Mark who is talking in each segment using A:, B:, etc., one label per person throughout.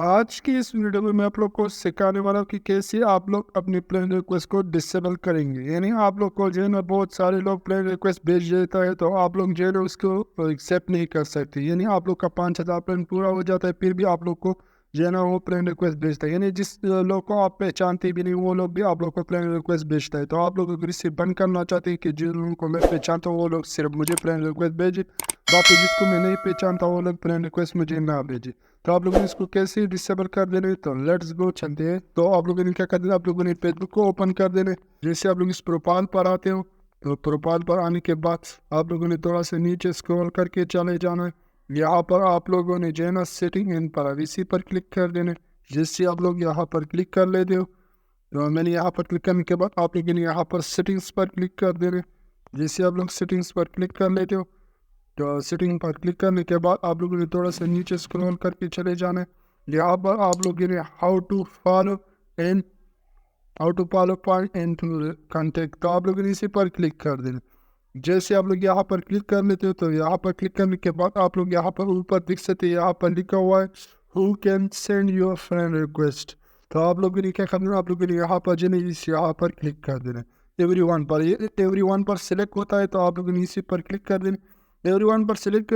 A: आज की इस वीडियो में मैं आप लोग को सिखाने वाला हूँ कि कैसे आप लोग अपनी फ्रेंड रिक्वेस्ट को डिसेबल करेंगे। यानी आप लोग को जो है ना बहुत सारे लोग फ्रेंड रिक्वेस्ट भेज देता है, तो आप लोग जो है ना उसको एक्सेप्ट नहीं कर सकते। यानी आप लोग का 5,000 फ्रेंड पूरा हो जाता है, फिर भी आप लोग को जो है ना वो फ्रेंड रिक्वेस्ट भेजता है। यानी जिस लोग को आप पहचानते भी नहीं वो लोग भी आप लोग को फ्रेंड रिक्वेस्ट भेजता है। तो आप लोग अगर इससे बंद करना चाहते हैं कि जिन लोगों को मैं पहचानता हूँ वो लोग सिर्फ मुझे फ्रेंड रिक्वेस्ट भेजे, बाकी जिसको मैं नहीं पहचानता वो लोग फ्रेंड रिक्वेस्ट मुझे ना भेजे, तो आप लोगों ने इसको कैसे डिसेबल कर देने। तो लेट्स गो चलते हैं। तो आप लोगों ने क्या कर देना, आप लोगों ने फेसबुक को ओपन कर देने। जैसे आप लोग इस प्रोफाइल पर आते हो, तो प्रोफाइल पर आने के बाद आप लोगों ने थोड़ा सा नीचे स्क्रॉल करके चले जाना है। यहाँ पर आप लोगों ने जो है ना सेटिंग इन प्राइवेसी पर क्लिक कर देने। जैसे आप लोग यहाँ पर क्लिक कर लेते हो, तो मैंने यहाँ पर क्लिक करने के बाद आप लोगों ने यहाँ पर सेटिंग्स पर क्लिक कर देने। जैसे आप लोग सेटिंग्स पर क्लिक कर लेते हो, तो सेटिंग पर क्लिक करने के बाद आप लोगों ने थोड़ा सा नीचे स्क्रॉल करके चले जाना है। यहाँ पर आप लोगों ने and how to follow point and contact, तो आप लोगों ने इसी पर क्लिक कर देना। जैसे आप लोग यहाँ पर क्लिक कर लेते हो, तो यहाँ पर क्लिक करने के बाद आप लोग यहाँ पर ऊपर दिख सकते हैं, यहाँ पर लिखा हुआ है who can send your friend request. तो आप लोगों ने क्या करना है, आप लोगों ने यहाँ पर जो है इस यहाँ पर क्लिक कर देना। एवरी वन पर, ये एवरी वन पर सिलेक्ट होता है, तो आप लोगों ने इसी पर क्लिक कर देना। एवरी वन पर सिलेक्ट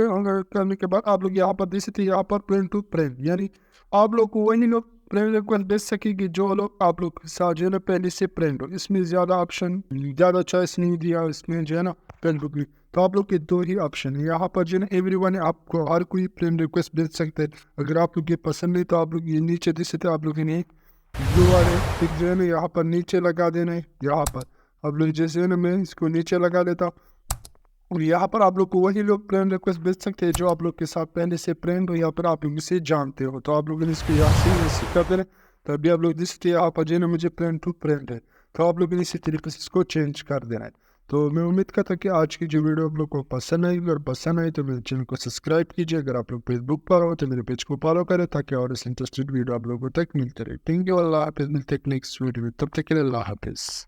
A: करने के बाद आप लोग यहाँ पर देख सकते हैं, यहाँ पर फ्रेंड टू फ्रेंड, यानी आप लोग को वही लोग फ्रेंड रिक्वेस्ट भेज सकेगी जो लोग आप लोग के साथ जो है ना पहले से फ्रेंड हो। इसमें ज़्यादा ऑप्शन, ज़्यादा चॉइस नहीं दिया इसमें जो है ना फेसबुक में। तो आप लोग के दो ही ऑप्शन है यहाँ पर जो है ना, एवरी वन है, आपको हर कोई फ्रेंड रिक्वेस्ट भेज सकते हैं। अगर आप लोग ये पसंद नहीं तो आप लोग ये नीचे दे सकते हैं, आप लोग ने ब्लू वाले टिक जो है ना यहाँ पर नीचे लगा देना है। यहाँ पर आप लोग जैसे है ना, मैं इसको नीचे लगा देता हूँ, और यहाँ पर आप लोग को वही लोग फ्रेंड रिक्वेस्ट भेज सकते हैं जो आप लोग के साथ पहले से फ्रेंड हो या फिर आप लोग इसे जानते हो। तो आप लोगों ने इसको यहाँ से ऐसे कर देना। तो अभी आप लोग जिससे यहाँ पर जो है ना मुझे फ्रेंड टू फ्रेंड है, तो आप लोगों ने इसी तरीके से इसको चेंज कर देना है। तो मैं उम्मीद करता हूँ कि आज की जो वीडियो आप लोग को पसंद आई। अगर पसंद आई तो मेरे चैनल को सब्सक्राइब कीजिए। अगर आप लोग फेसबुक पर हो तो मेरे पेज को फॉलो करें, ताकि और इस इंटरेस्टेड वीडियो आप लोगों तक मिलते रहे। थैंक यू, अल्लाह हाफिज़। मिलते हैं नेक्स्ट वीडियो में, तब तक के लिए अल्लाह हाफिज़।